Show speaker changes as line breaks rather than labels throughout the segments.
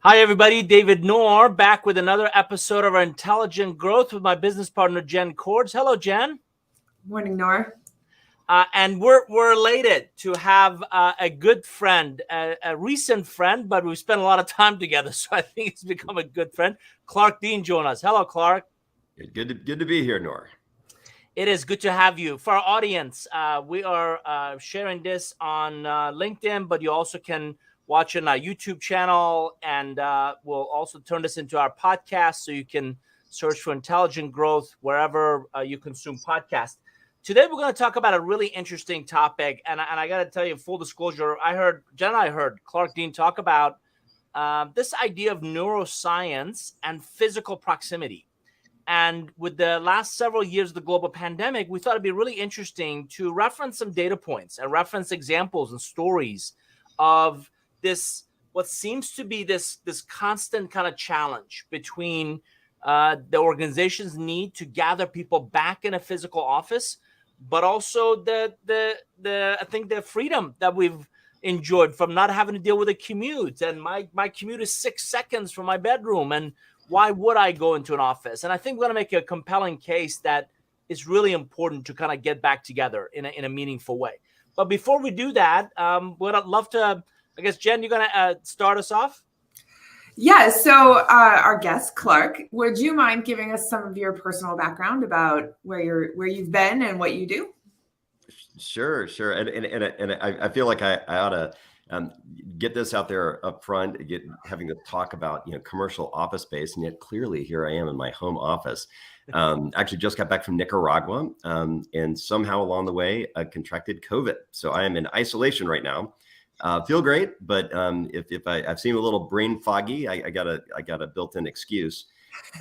Hi, everybody. David Nour back with another episode of our Intelligent Growth with my business partner, Jenn Cordz. Hello, Jenn.
Morning, Nour.
And we're elated to have a good friend, a recent friend, but we spent a lot of time together, so I think he's become a good friend. Clark Dean join us. Hello, Clark.
Good to be here, Nour.
It is good to have you. For our audience, we are sharing this on LinkedIn, but you also can watch it on our YouTube channel, and we'll also turn this into our podcast, so you can search for Intelligent Growth wherever you consume podcasts. Today, we're going to talk about a really interesting topic, and I got to tell you, full disclosure, Jenn and I heard Clark Dean talk about this idea of neuroscience and physical proximity. And with the last several years of the global pandemic, we thought it'd be really interesting to reference some data points and reference examples and stories of this, what seems to be this constant kind of challenge between the organization's need to gather people back in a physical office, but also the I think the freedom that we've enjoyed from not having to deal with a commute. And my commute is 6 seconds from my bedroom, and why would I go into an office? And I think we're going to make a compelling case that it's really important to kind of get back together in a meaningful way. But before we do that, what I'd love to, I guess, Jenn, you're going to start us off?
Yeah, so our guest, Clark, would you mind giving us some of your personal background about where you've been and what you do?
Sure. And I feel like I ought to get this out there up front, having to talk about, commercial office space. And yet clearly here I am in my home office. Actually just got back from Nicaragua, and somehow along the way, I contracted COVID. So I am in isolation right now. Feel great, but if I've seen a little brain foggy, I got a built-in excuse.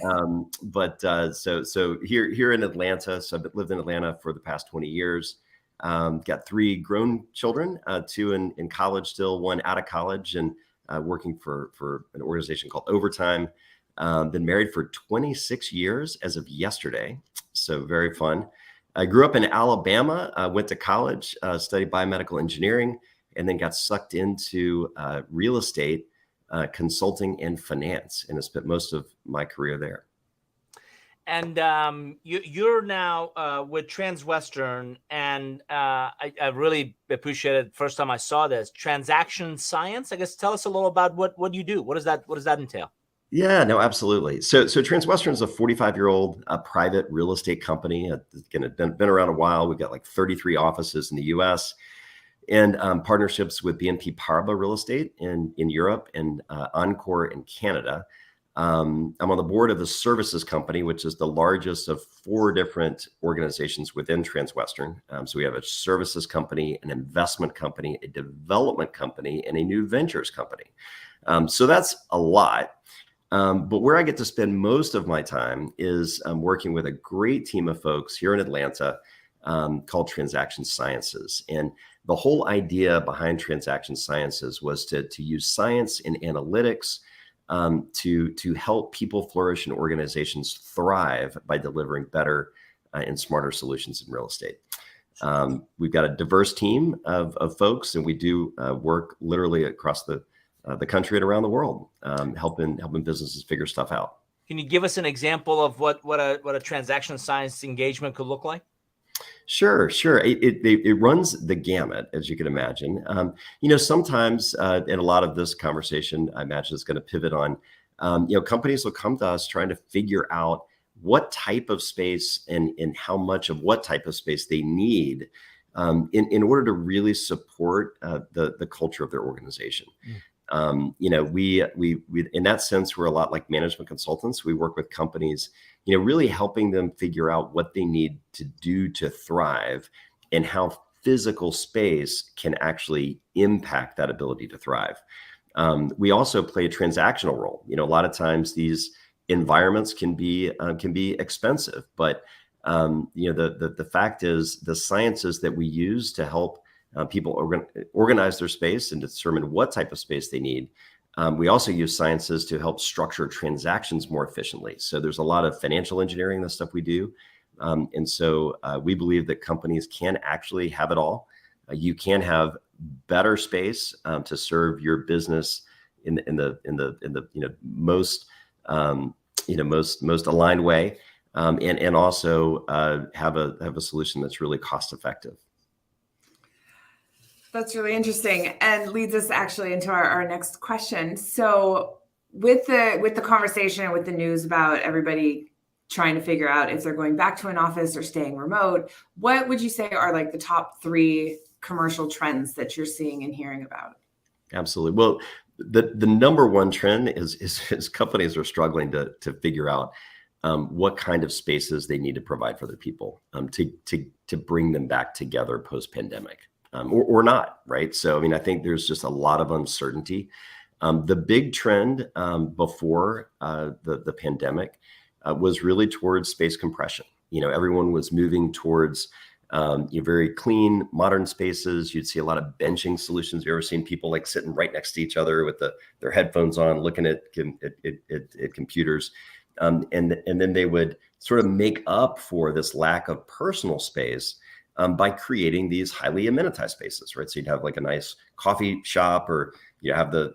So here in Atlanta, so I've lived in Atlanta for the past 20 years. Got 3 grown children, 2 in college still, 1 out of college, and working for an organization called Overtime. Been married for 26 years as of yesterday, so very fun. I grew up in Alabama, went to college, studied biomedical engineering, and then got sucked into real estate, consulting, and finance, and I spent most of my career there.
And you're now with Transwestern, and I really appreciated first time I saw this transaction science. I guess tell us a little about what you do. What does that entail?
Yeah, no, absolutely. So Transwestern is a 45-year-old private real estate company. Been around a while. We've got like 33 offices in the U.S. and partnerships with BNP Paribas Real Estate in Europe and Encore in Canada. I'm on the board of the services company, which is the largest of 4 different organizations within Transwestern. So we have a services company, an investment company, a development company, and a new ventures company. So that's a lot. But where I get to spend most of my time is working with a great team of folks here in Atlanta called Transaction Sciences. And the whole idea behind Transaction Sciences was to use science and analytics to help people flourish and organizations thrive by delivering better and smarter solutions in real estate. We've got a diverse team of folks, and we do work literally across the country and around the world, helping businesses figure stuff out.
Can you give us an example of what a transaction science engagement could look like?
Sure. It runs the gamut, as you can imagine. Sometimes, in a lot of this conversation, I imagine it's going to pivot on, companies will come to us trying to figure out what type of space and how much of what type of space they need in order to really support the culture of their organization. We in that sense, we're a lot like management consultants. We work with companies, really helping them figure out what they need to do to thrive and how physical space can actually impact that ability to thrive. We also play a transactional role. A lot of times these environments can be expensive, but the fact is the sciences that we use to help people organize their space and determine what type of space they need. We also use sciences to help structure transactions more efficiently. So there's a lot of financial engineering, the stuff we do. And so we believe that companies can actually have it all. You can have better space to serve your business most most aligned way, and also have a solution that's really cost effective.
That's really interesting, and leads us actually into our next question. So with the conversation and with the news about everybody trying to figure out if they're going back to an office or staying remote, what would you say are like the top 3 commercial trends that you're seeing and hearing about?
Absolutely. Well, the number one trend is companies are struggling to figure out what kind of spaces they need to provide for their people to bring them back together post-pandemic, or not, right? So, I mean, I think there's just a lot of uncertainty. The big trend before the pandemic was really towards space compression. Everyone was moving towards very clean, modern spaces. You'd see a lot of benching solutions. You've ever seen people like sitting right next to each other with their headphones on, looking at computers, and then they would sort of make up for this lack of personal space by creating these highly amenitized spaces, right? So you'd have like a nice coffee shop, or you have the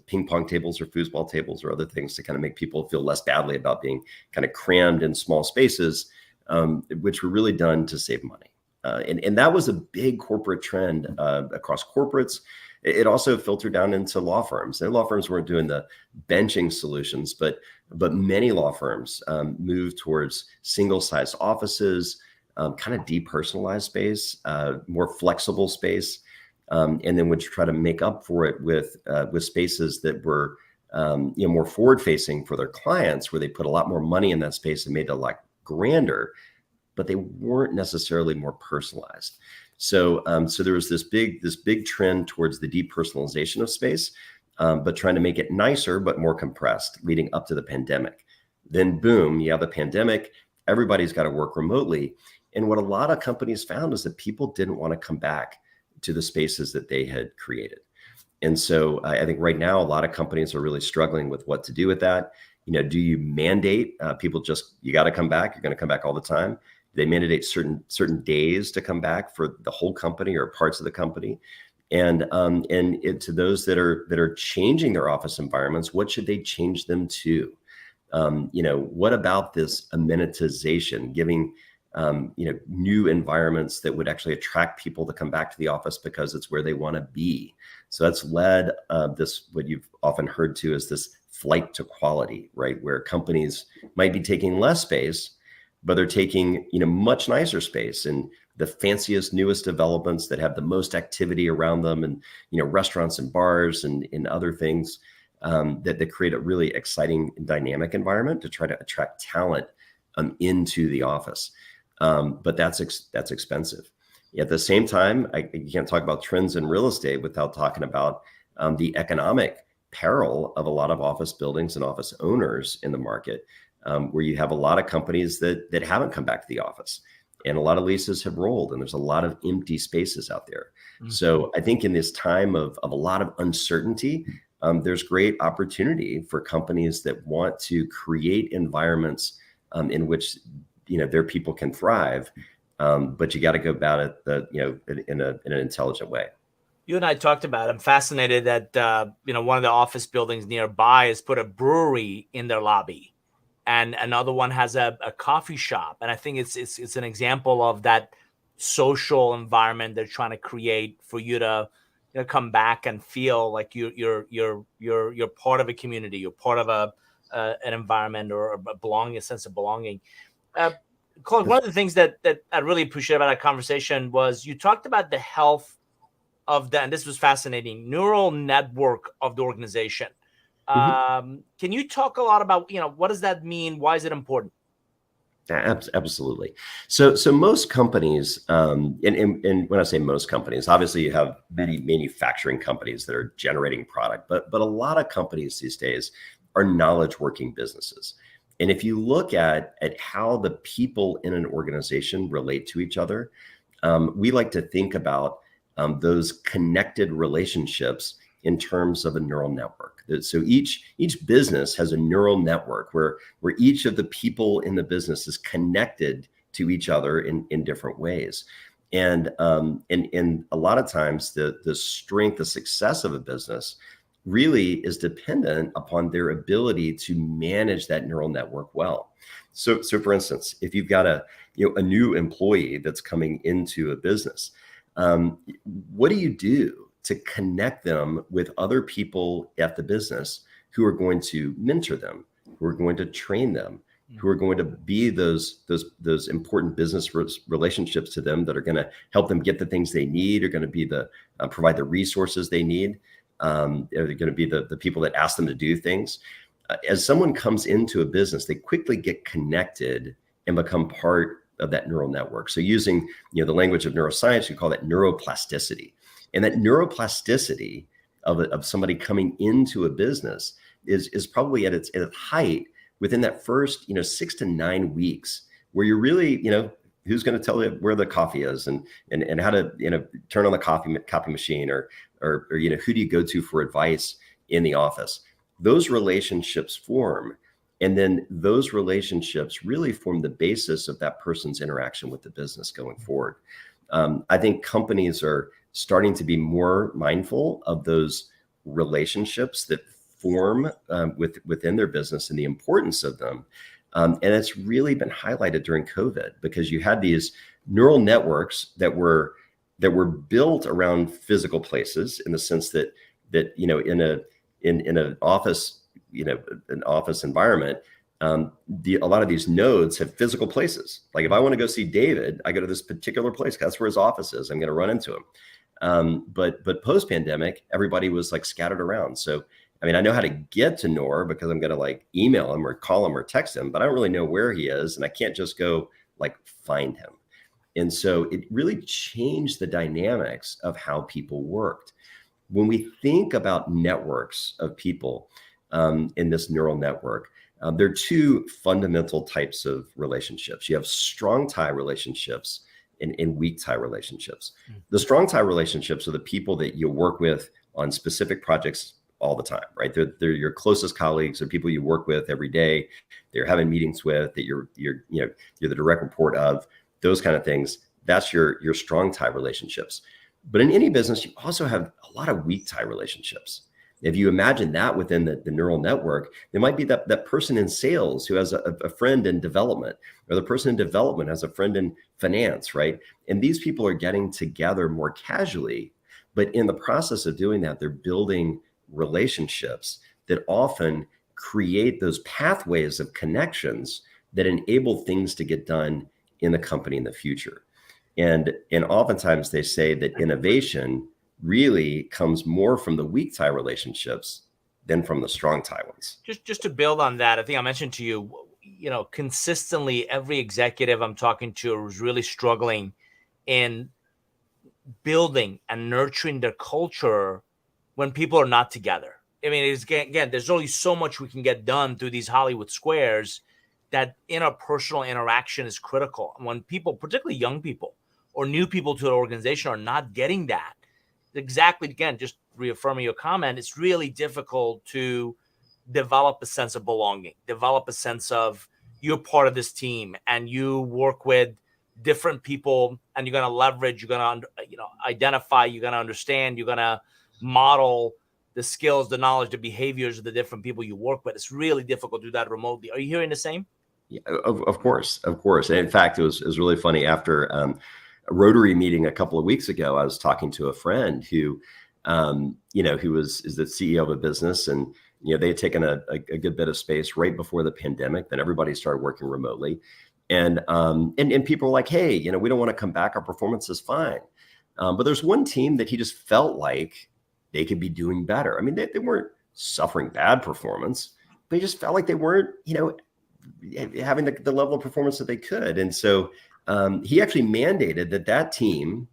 ping pong tables or foosball tables or other things to kind of make people feel less badly about being kind of crammed in small spaces, which were really done to save money. And that was a big corporate trend across corporates. It also filtered down into law firms. And law firms weren't doing the benching solutions, but many law firms moved towards single-sized offices, kind of depersonalized space, more flexible space, and then would try to make up for it with spaces that were more forward-facing for their clients, where they put a lot more money in that space and made it a lot grander, but they weren't necessarily more personalized. So there was this big trend towards the depersonalization of space, but trying to make it nicer but more compressed, leading up to the pandemic. Then boom, you have the pandemic. Everybody's got to work remotely, and what a lot of companies found is that people didn't want to come back to the spaces that they had created. And so I think right now a lot of companies are really struggling with what to do with that. Do you mandate people you got to come back? You're going to come back all the time. They mandate certain days to come back for the whole company or parts of the company. And to those that are changing their office environments, what should they change them to? What about this amenitization, giving new environments that would actually attract people to come back to the office because it's where they want to be? So that's led what you've often heard to as this flight to quality, right? Where companies might be taking less space, but they're taking much nicer space and the fanciest, newest developments that have the most activity around them, and restaurants and bars and other things that create a really exciting, dynamic environment to try to attract talent into the office. But that's expensive. At the same time, you can't talk about trends in real estate without talking about the economic peril of a lot of office buildings and office owners in the market, where you have a lot of companies that haven't come back to the office, and a lot of leases have rolled, and there's a lot of empty spaces out there. Mm-hmm. So I think in this time of a lot of uncertainty, there's great opportunity for companies that want to create environments in which their people can thrive, but you got to go about it in an intelligent way.
You and I talked about, I'm fascinated that, one of the office buildings nearby has put a brewery in their lobby, and another one has a coffee shop. And I think it's an example of that social environment they're trying to create for you to come back and feel like you're part of a community, you're part of an environment, or a sense of belonging. Cordz, one of the things that I really appreciate about our conversation was you talked about the health of and this was fascinating, neural network of the organization. Mm-hmm. Can you talk a lot about, what does that mean? Why is it important?
Absolutely. So most companies, and when I say most companies, obviously you have many manufacturing companies that are generating product, but a lot of companies these days are knowledge working businesses. And if you look at how the people in an organization relate to each other, we like to think about those connected relationships in terms of a neural network. So each business has a neural network where each of the people in the business is connected to each other in different ways. And a lot of times the strength, the success of a business really is dependent upon their ability to manage that neural network well. So for instance, if you've got a new employee that's coming into a business, what do you do to connect them with other people at the business who are going to mentor them, who are going to train them, who are going to be those important business relationships to them that are going to help them get the things they need, are going to be provide the resources they need, they're going to be the people that ask them to do things. As someone comes into a business, they quickly get connected and become part of that neural network. So using the language of neuroscience, you call that neuroplasticity. And that neuroplasticity of somebody coming into a business is probably at its height within that first 6 to 9 weeks, where you're really who's going to tell you where the coffee is and how to turn on the copy machine, or who do you go to for advice in the office. Those relationships form, and then those relationships really form the basis of that person's interaction with the business going forward. I think companies are starting to be more mindful of those relationships that form within their business and the importance of them. And it's really been highlighted during COVID, because you had these neural networks that were built around physical places, in the sense that in an office, an office environment, a lot of these nodes have physical places. Like if I want to go see David, I go to this particular place. That's where his office is. I'm going to run into him. But post-pandemic, everybody was like scattered around. So, I mean, I know how to get to Nour because I'm going to like email him or call him or text him, but I don't really know where he is. And I can't just go like find him. And so it really changed the dynamics of how people worked. When we think about networks of people in this neural network, there are two fundamental types of relationships. You have strong tie relationships and weak tie relationships. The strong tie relationships are the people that you work with on specific projects all the time, right? They're your closest colleagues, or people you work with every day, they're having meetings with, that you're the direct report of, those kind of things. That's your strong tie relationships. But in any business, you also have a lot of weak tie relationships. If you imagine that within the neural network, there might be that person in sales who has a friend in development, or the person in development has a friend in finance, right? And these people are getting together more casually, but in the process of doing that, they're building relationships that often create those pathways of connections that enable things to get done in the company in the future. And oftentimes they say that innovation really comes more from the weak tie relationships than from the strong tie ones.
Just to build on that, I think I mentioned to you, consistently every executive I'm talking to is really struggling in building and nurturing their culture when people are not together. I mean, again, there's only so much we can get done through these Hollywood squares. That interpersonal interaction is critical. And when people, particularly young people or new people to an organization, are not getting that, exactly, again, just reaffirming your comment, it's really difficult to develop a sense of belonging, develop a sense of you're part of this team and you work with different people, and you're going to leverage, you're going to identify, you're going to understand, you're going to model the skills, the knowledge, the behaviors of the different people you work with. It's really difficult to do that remotely. Are you hearing the same?
Yeah, of course. And in fact, it was really funny. After a Rotary meeting a couple of weeks ago, I was talking to a friend who, who is the CEO of a business, and they had taken a good bit of space right before the pandemic. Then everybody started working remotely, and people were like, "Hey, we don't want to come back. Our performance is fine." But there's one team that he just felt like they could be doing better. I mean, they weren't suffering bad performance, but he just felt like they weren't, having the level of performance that they could. And so he actually mandated that team,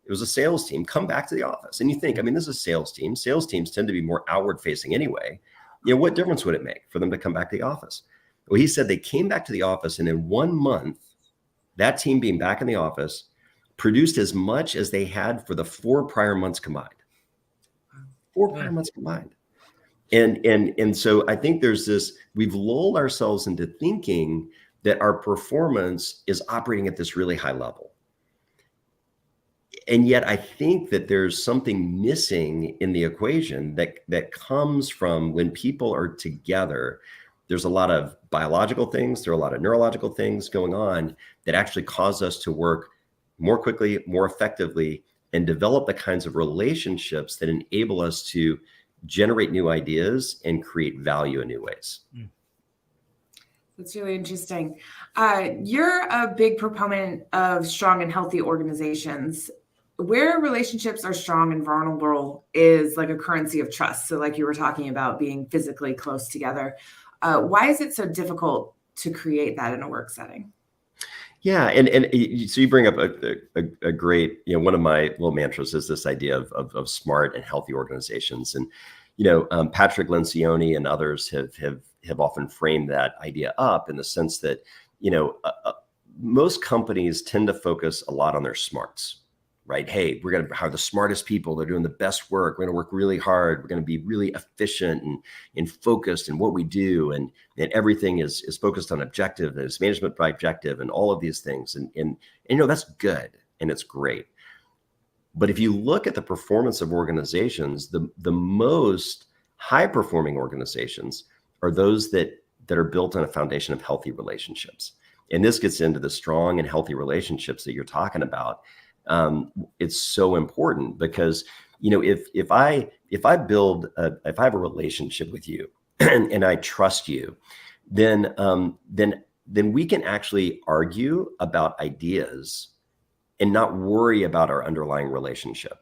it was a sales team, come back to the office. And you think, I mean, this is a sales team. Sales teams tend to be more outward facing anyway. What difference would it make for them to come back to the office? Well, he said they came back to the office, and in 1 month, that team being back in the office produced as much as they had for the 4 prior months combined. 4 prior months combined. And so I think there's this, we've lulled ourselves into thinking that our performance is operating at this really high level. And yet I think that there's something missing in the equation that comes from when people are together. There's a lot of biological things, there are a lot of neurological things going on that actually cause us to work more quickly, more effectively, and develop the kinds of relationships that enable us to generate new ideas and create value in new ways.
That's really interesting. You're a big proponent of strong and healthy organizations. Where relationships are strong and vulnerable is like a currency of trust. So like you were talking about being physically close together. Why is it so difficult to create that in a work setting?
Yeah, and so you bring up a great, one of my little mantras is this idea of smart and healthy organizations. And, Patrick Lencioni and others have often framed that idea up in the sense that, most companies tend to focus a lot on their smarts, right? Hey, we're going to hire the smartest people. They're doing the best work. We're going to work really hard. We're going to be really efficient and focused in what we do. And everything is focused on objective. It's management by objective and all of these things. And that's good and it's great. But if you look at the performance of organizations, the most high performing organizations are those that are built on a foundation of healthy relationships. And this gets into the strong and healthy relationships that you're talking about. It's so important because, if I have a relationship with you and I trust you, then we can actually argue about ideas and not worry about our underlying relationship,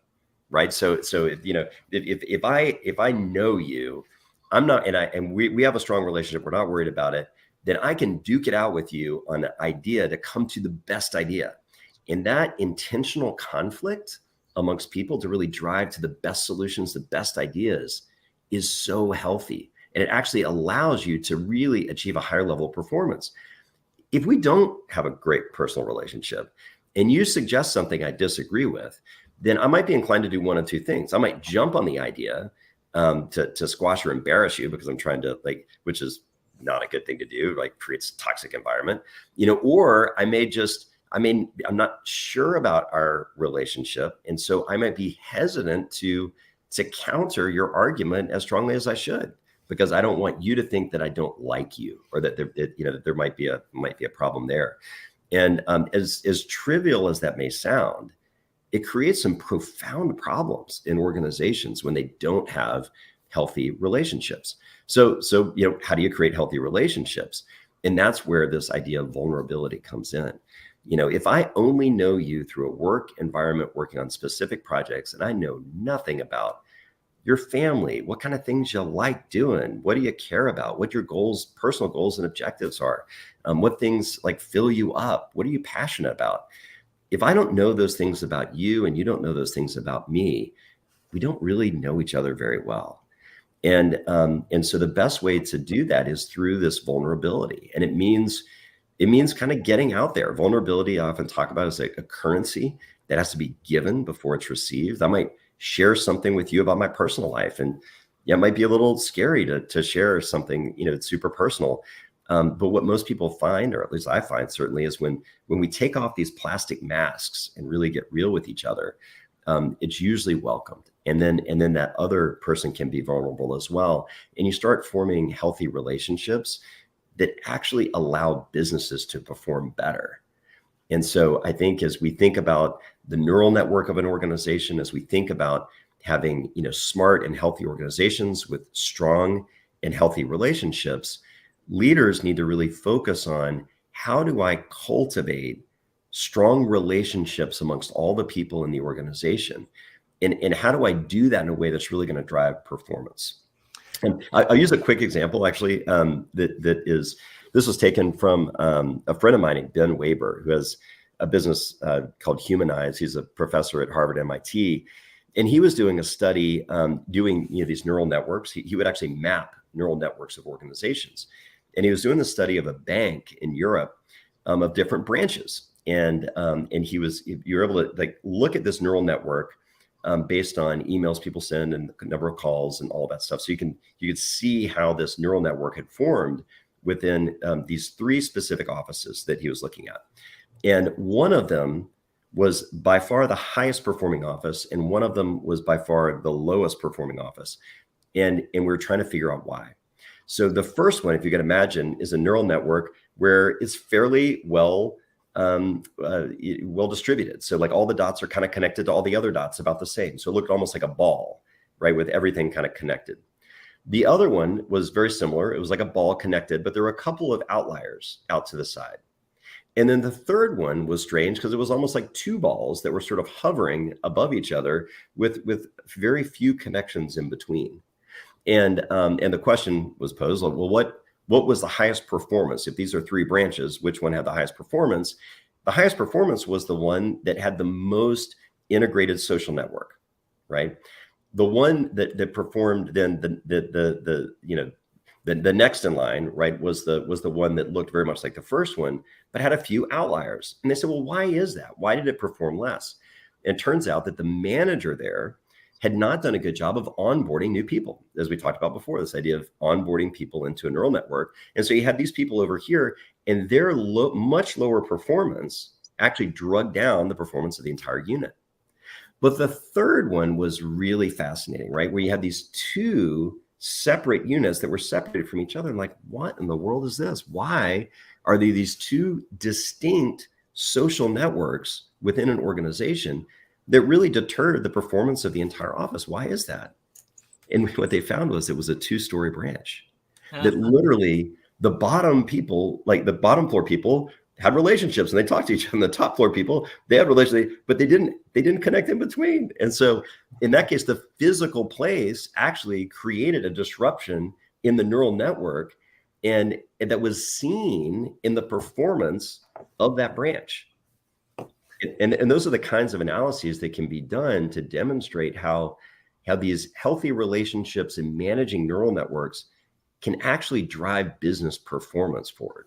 right? So if I know you, I'm not, and we have a strong relationship, we're not worried about it, then I can duke it out with you on an idea to come to the best idea. And that intentional conflict amongst people to really drive to the best solutions, the best ideas is so healthy. And it actually allows you to really achieve a higher level of performance. If we don't have a great personal relationship and you suggest something I disagree with, then I might be inclined to do one of two things. I might jump on the idea to squash or embarrass you because I'm trying to which is not a good thing to do, creates a toxic environment, or I'm not sure about our relationship. And so I might be hesitant to counter your argument as strongly as I should, because I don't want you to think that I don't like you or that there might be a problem there. And as trivial as that may sound, it creates some profound problems in organizations when they don't have healthy relationships. So how do you create healthy relationships? And that's where this idea of vulnerability comes in. If I only know you through a work environment working on specific projects and I know nothing about your family, what kind of things you like doing, what do you care about, what your goals, personal goals and objectives are, what things fill you up, what are you passionate about? If I don't know those things about you and you don't know those things about me, we don't really know each other very well. And so the best way to do that is through this vulnerability. And it means kind of getting out there. Vulnerability, I often talk about as a currency that has to be given before it's received. I might share something with you about my personal life. And it might be a little scary to share something, that's super personal. But what most people find, or at least I find certainly, is when we take off these plastic masks and really get real with each other, it's usually welcomed. And then that other person can be vulnerable as well. And you start forming healthy relationships that actually allow businesses to perform better. And so I think as we think about the neural network of an organization, as we think about having, smart and healthy organizations with strong and healthy relationships, leaders need to really focus on how do I cultivate strong relationships amongst all the people in the organization? And how do I do that in a way that's really going to drive performance? And I'll use a quick example, actually, this was taken from a friend of mine, Ben Weber, who has a business called Humanize. He's a professor at Harvard, MIT. And he was doing a study doing these neural networks. He would actually map neural networks of organizations. And he was doing the study of a bank in Europe of different branches. And you're able to look at this neural network based on emails people send and the number of calls and all that stuff. So you could see how this neural network had formed within these three specific offices that he was looking at. And one of them was by far the highest performing office, and one of them was by far the lowest performing office. And we're trying to figure out why. So the first one, if you can imagine, is a neural network where it's fairly well distributed. So like all the dots are kind of connected to all the other dots about the same. So it looked almost like a ball, right, with everything kind of connected. The other one was very similar. It was like a ball connected, but there were a couple of outliers out to the side. And then the third one was strange because it was almost like two balls that were sort of hovering above each other with very few connections in between. And the question was posed, well, what was the highest performance? If these are three branches, which one had the highest performance? The highest performance was the one that had the most integrated social network, right? The one that performed then the next in line, right, was the one that looked very much like the first one, but had a few outliers. And they said, well, why is that? Why did it perform less? And it turns out that the manager there had not done a good job of onboarding new people, as we talked about before, this idea of onboarding people into a neural network. And so you had these people over here, and their much lower performance actually drug down the performance of the entire unit. But the third one was really fascinating, right? Where you had these two separate units that were separated from each other. And like, what in the world is this? Why are there these two distinct social networks within an organization that really deterred the performance of the entire office? Why is that? And what they found was it was a two-story branch that literally the bottom people, like the bottom floor people, had relationships and they talked to each other. And the top floor people, they had relationships, but they didn't connect in between. And so in that case, the physical place actually created a disruption in the neural network, and that was seen in the performance of that branch. And those are the kinds of analyses that can be done to demonstrate how these healthy relationships and managing neural networks can actually drive business performance forward.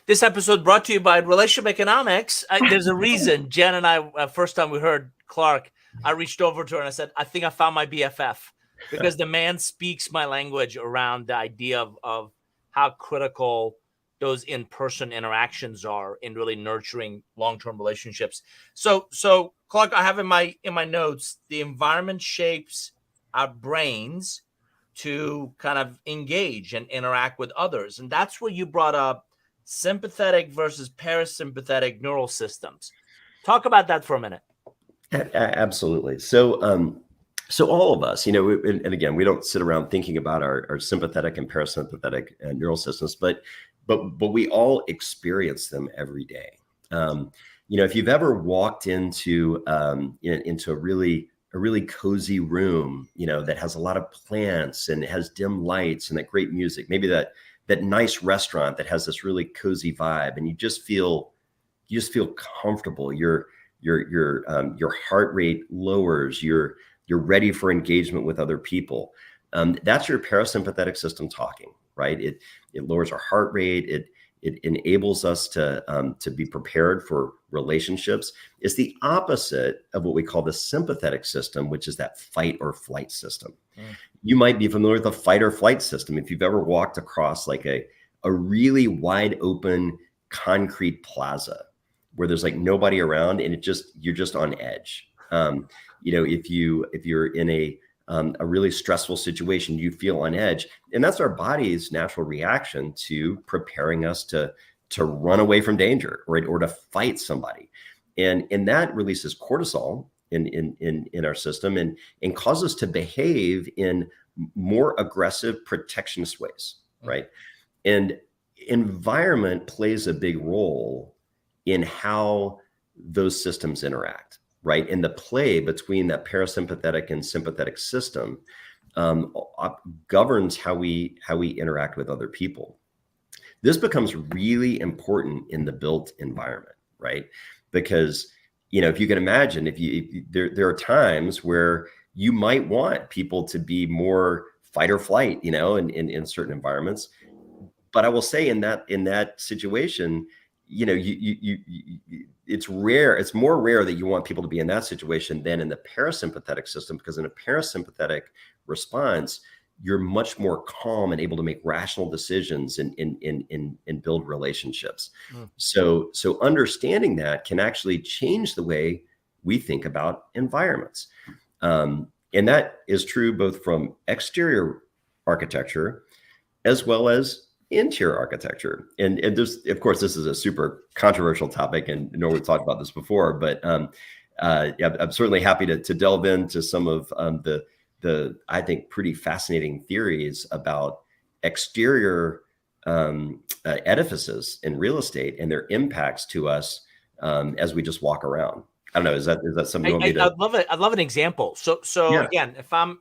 This episode brought to you by Relationship Economics. There's a reason Jenn and I, first time we heard Clark, I reached over to her and I said, I think I found my BFF, because the man speaks my language around the idea of how critical those in-person interactions are in really nurturing long-term relationships. So Clark, I have in my notes, the environment shapes our brains to kind of engage and interact with others. And that's where you brought up sympathetic versus parasympathetic neural systems. Talk about that for a minute.
Absolutely. So all of us, and again, we don't sit around thinking about our sympathetic and parasympathetic neural systems, but we all experience them every day. If you've ever walked into a really cozy room, that has a lot of plants and it has dim lights and that great music, maybe that nice restaurant that has this really cozy vibe, and you just feel comfortable. Your heart rate lowers. You're ready for engagement with other people. That's your parasympathetic system talking, right? It lowers our heart rate. It enables us to be prepared for relationships. It's the opposite of what we call the sympathetic system, which is that fight or flight system. You might be familiar with the fight or flight system if you've ever walked across like a really wide open concrete plaza where there's like nobody around and you're just on edge. If you're in a really stressful situation, you feel on edge. And that's our body's natural reaction to preparing us to run away from danger, right? Or to fight somebody. And that releases cortisol in our system and causes us to behave in more aggressive protectionist ways, right? And environment plays a big role in how those systems interact, right? And the play between that parasympathetic and sympathetic system governs how we interact with other people. This becomes really important in the built environment, right? Because if you can imagine, there are times where you might want people to be more fight or flight, in certain environments. But I will say in that situation, it's rare. It's more rare that you want people to be in that situation than in the parasympathetic system, because in a parasympathetic response, you're much more calm and able to make rational decisions and build relationships. So understanding that can actually change the way we think about environments. And that is true both from exterior architecture as well as interior architecture. And there's, of course, this is a super controversial topic, and Nour, we've talked about this before, but yeah, I'm certainly happy to delve into some of the I think pretty fascinating theories about exterior edifices in real estate and their impacts to us as we just walk around. I don't know. Is that something you want me to?
I'd love it. I'd love an example. So
Yeah.
again, if I'm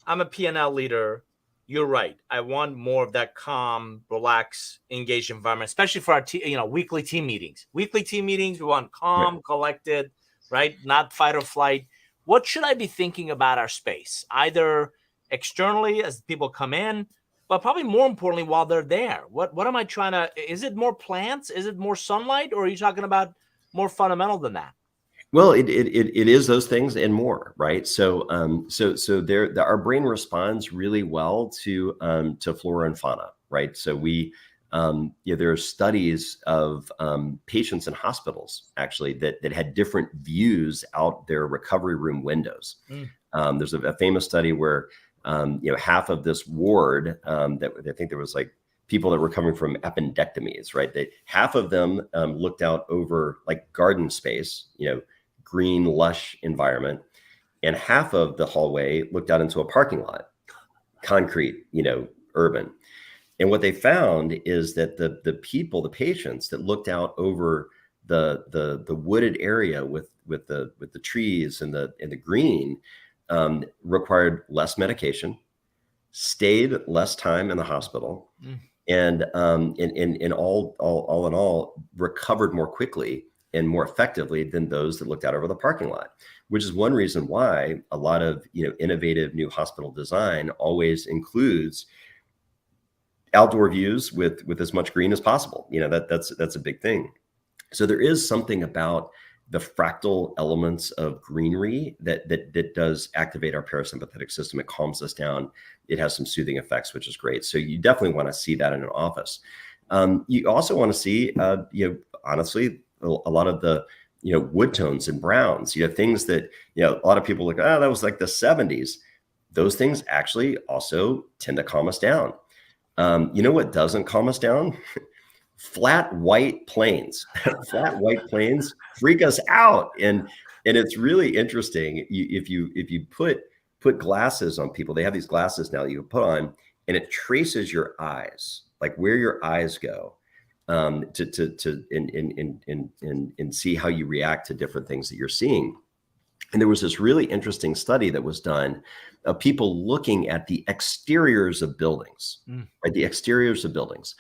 a P&L leader, you're right. I want more of that calm, relaxed, engaged environment, especially for our weekly team meetings. Weekly team meetings, we want calm, collected, right? Not fight or flight. What should I be thinking about our space, either externally as people come in, but probably more importantly while they're there? What am I trying to? Is it more plants? Is it more sunlight, or are you talking about more fundamental than that?
Well, it is those things and more, right? So our brain responds really well to flora and fauna, right? So there are studies of patients in hospitals actually that had different views out their recovery room windows. There's a famous study where half of this ward that I think there was like people that were coming from appendectomies, right? Half of them looked out over like garden space, green, lush environment, and half of the hallway looked out into a parking lot, concrete, urban. And what they found is that the patients that looked out over the wooded area with the trees and the green required less medication, stayed less time in the hospital, and in all recovered more quickly and more effectively than those that looked out over the parking lot, which is one reason why a lot of innovative new hospital design always includes outdoor views with as much green as possible. That's a big thing. So there is something about the fractal elements of greenery that does activate our parasympathetic system. It calms us down. It has some soothing effects, which is great. So you definitely want to see that in an office. You also want to see, honestly, a lot of the wood tones and browns, things that a lot of people look, that was like the 70s. Those things actually also tend to calm us down. What doesn't calm us down? Flat white plains. Flat white plains freak us out, and it's really interesting. If you put glasses on people, they have these glasses now that you put on, and it traces your eyes, like where your eyes go, and see how you react to different things that you're seeing. And there was this really interesting study that was done of people looking at the exteriors of buildings, right? The exteriors of buildings.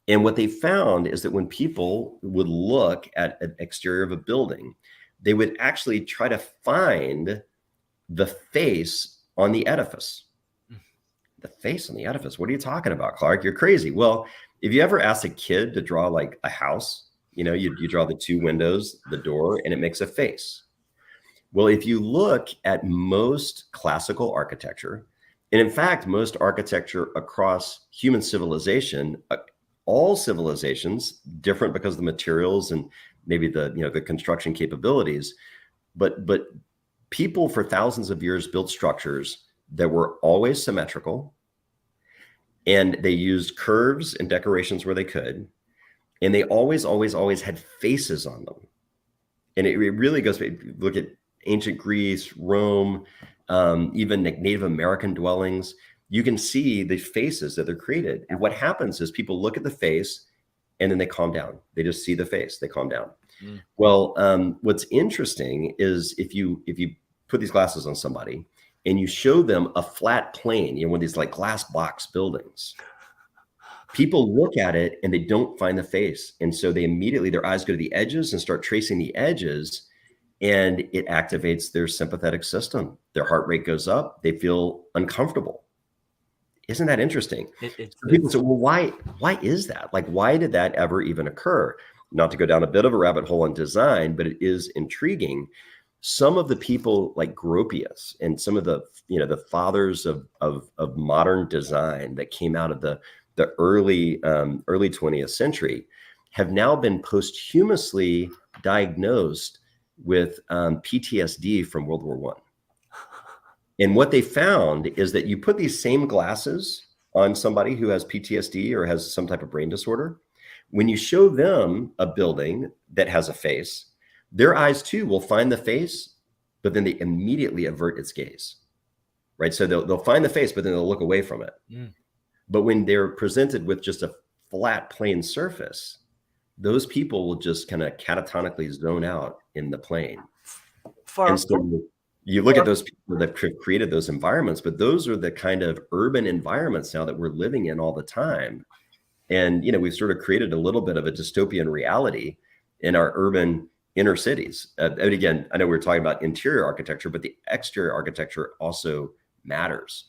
And what they found is that when people would look at an exterior of a building, they would actually try to find the face on the edifice. The face on the edifice? What are you talking about, Clark? You're crazy. Well, if you ever asked a kid to draw like a house, you draw the two windows, the door, and it makes a face. Well, if you look at most classical architecture, and in fact, most architecture across human civilization, all civilizations, different because of the materials and maybe the construction capabilities, but people for thousands of years built structures that were always symmetrical, and they used curves and decorations where they could, and they always had faces on them. And it really goes, look at ancient Greece, Rome, even Native American dwellings. You can see the faces that they're created. And what happens is people look at the face and then they calm down. They just see the face, they calm down. Well, what's interesting is if you put these glasses on somebody and you show them a flat plane, one of these like glass box buildings, people look at it and they don't find the face. And so they immediately, their eyes go to the edges and start tracing the edges, and it activates their sympathetic system. Their heart rate goes up. They feel uncomfortable. Isn't that interesting? People say, well, why is that? Like, why did that ever even occur? Not to go down a bit of a rabbit hole on design, but it is intriguing. some of the people like Gropius and some of the, the fathers of modern design that came out of the early 20th century have now been posthumously diagnosed with PTSD from World War I. And what they found is that you put these same glasses on somebody who has PTSD or has some type of brain disorder. When you show them a building that has a face, their eyes too will find the face, but then they immediately avert its gaze, right? So they'll find the face, but then they'll look away from it. Mm. But when they're presented with just a flat, plain surface, those people will just kind of catatonically zone out in the plane. And so you look at those people that created those environments, but those are the kind of urban environments now that we're living in all the time. And, we've sort of created a little bit of a dystopian reality in our urban inner cities. And again, I know we were talking about interior architecture, but the exterior architecture also matters.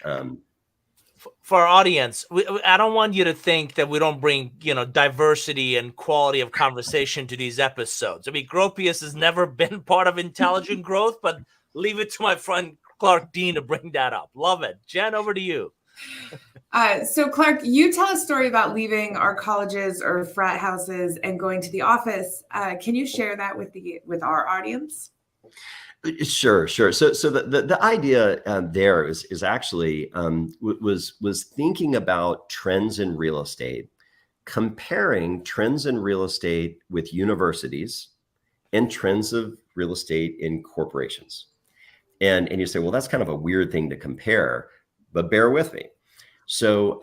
For our audience, I don't want you to think that we don't bring, diversity and quality of conversation to these episodes. I mean, Gropius has never been part of intelligent growth, but leave it to my friend Clark Dean to bring that up. Love it. Jenn, over to you.
So Clark, you tell a story about leaving our colleges or frat houses and going to the office. Can you share that with our audience?
Sure. So the idea there is actually was thinking about trends in real estate, comparing trends in real estate with universities and trends of real estate in corporations. And you say, well, that's kind of a weird thing to compare, but bear with me. So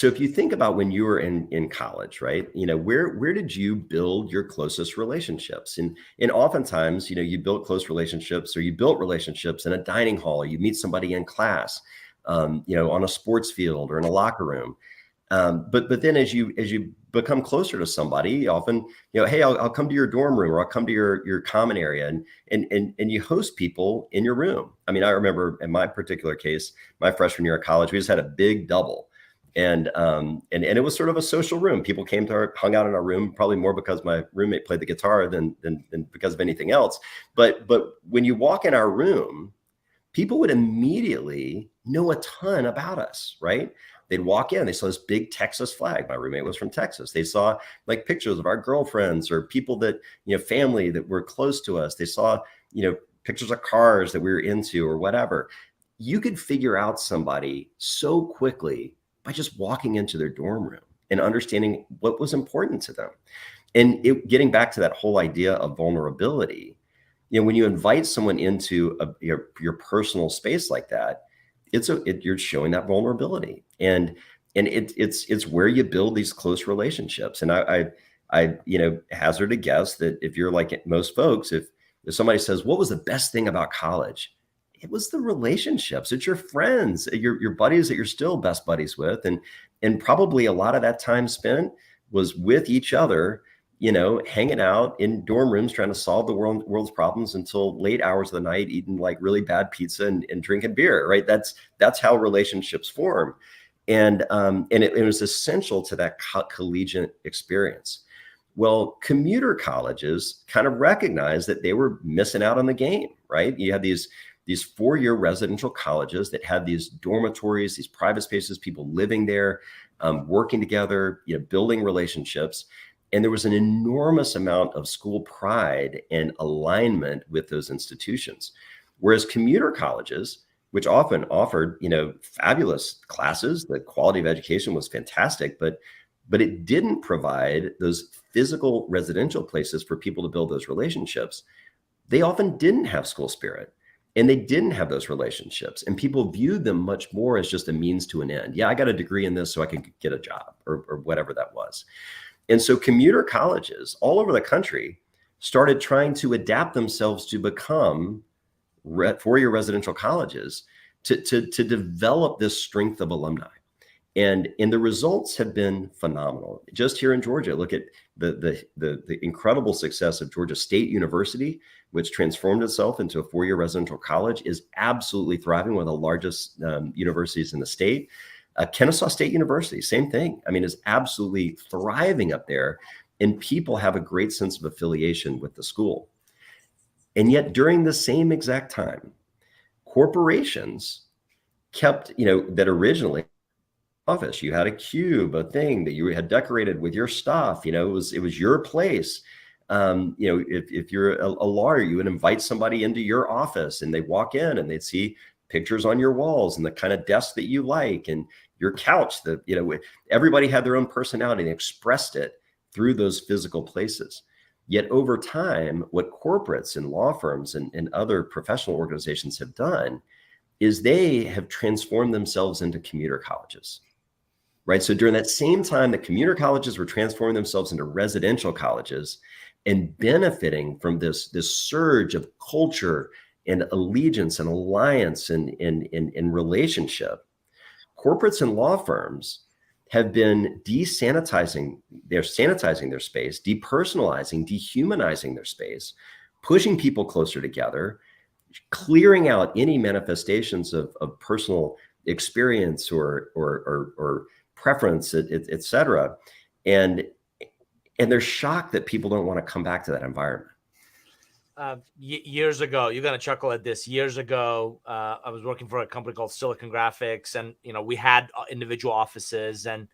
if you think about when you were in college, right, where did you build your closest relationships? And oftentimes, you built close relationships, or you built relationships in a dining hall, or you meet somebody in class, on a sports field or in a locker room. But then as you become closer to somebody, often, hey, I'll come to your dorm room, or I'll come to your common area, and you host people in your room. I mean, I remember in my particular case, my freshman year of college, we just had a big double. And it was sort of a social room. People hung out in our room, probably more because my roommate played the guitar than because of anything else. But when you walk in our room, people would immediately know a ton about us, right? They'd walk in, they saw this big Texas flag. My roommate was from Texas. They saw like pictures of our girlfriends or people that, family that were close to us. They saw, pictures of cars that we were into or whatever. You could figure out somebody so quickly by just walking into their dorm room and understanding what was important to them. And getting back to that whole idea of vulnerability, when you invite someone into your personal space like that, you're showing that vulnerability, and it's where you build these close relationships. And I hazard a guess that if you're like most folks, if somebody says, what was the best thing about college? It was the relationships. It's your friends, your buddies that you're still best buddies with. And probably a lot of that time spent was with each other, hanging out in dorm rooms, trying to solve the world's problems until late hours of the night, eating like really bad pizza and drinking beer, right? That's how relationships form. And it was essential to that collegiate experience. Well, commuter colleges kind of recognized that they were missing out on the game, right? You had these 4-year residential colleges that had these dormitories, these private spaces, people living there, working together, building relationships. And there was an enormous amount of school pride and alignment with those institutions. Whereas commuter colleges, which often offered, fabulous classes, the quality of education was fantastic, but it didn't provide those physical residential places for people to build those relationships. They often didn't have school spirit. And they didn't have those relationships, and people viewed them much more as just a means to an end. Yeah, I got a degree in this so I can get a job or whatever that was. And so commuter colleges all over the country started trying to adapt themselves to become 4-year residential colleges to develop this strength of alumni. And the results have been phenomenal. Just here in Georgia, look at the incredible success of Georgia State University, which transformed itself into a 4-year residential college, is absolutely thriving, one of the largest universities in the state. Kennesaw State University, same thing. I mean, is absolutely thriving up there, and people have a great sense of affiliation with the school. And yet during the same exact time, corporations kept, that originally office, you had a cube, a thing that you had decorated with your stuff, it was your place. If you're a lawyer, you would invite somebody into your office and they walk in and they'd see pictures on your walls and the kind of desk that you like and your couch that, everybody had their own personality. They expressed it through those physical places. Yet over time, what corporates and law firms and other professional organizations have done is they have transformed themselves into commuter colleges, right? So during that same time that commuter colleges were transforming themselves into residential colleges and benefiting from this surge of culture and allegiance and alliance and relationship, corporates and law firms have been sanitizing their space, depersonalizing, dehumanizing their space, pushing people closer together, clearing out any manifestations of personal experience or preference, et cetera. And they're shocked that people don't want to come back to that environment.
Years ago, you're going to chuckle at this. Years ago, I was working for a company called Silicon Graphics, and, we had individual offices. And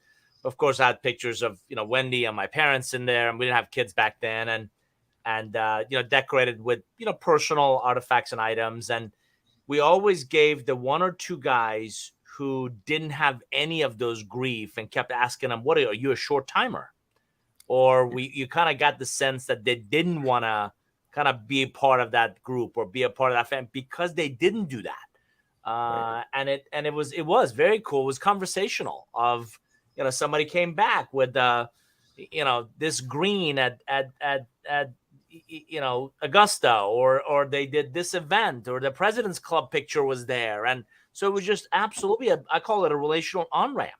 of course, I had pictures of, Wendy and my parents in there, and we didn't have kids back then. And decorated with, personal artifacts and items. And we always gave the one or two guys who didn't have any of those grief and kept asking them, are you a short timer? Or you kind of got the sense that they didn't want to kind of be a part of that group or be a part of that family because they didn't do that. Right. And it was very cool. It was conversational of, somebody came back with, this green at Augusta, or they did this event, or the President's Club picture was there. And so it was just absolutely, I call it a relational on-ramp.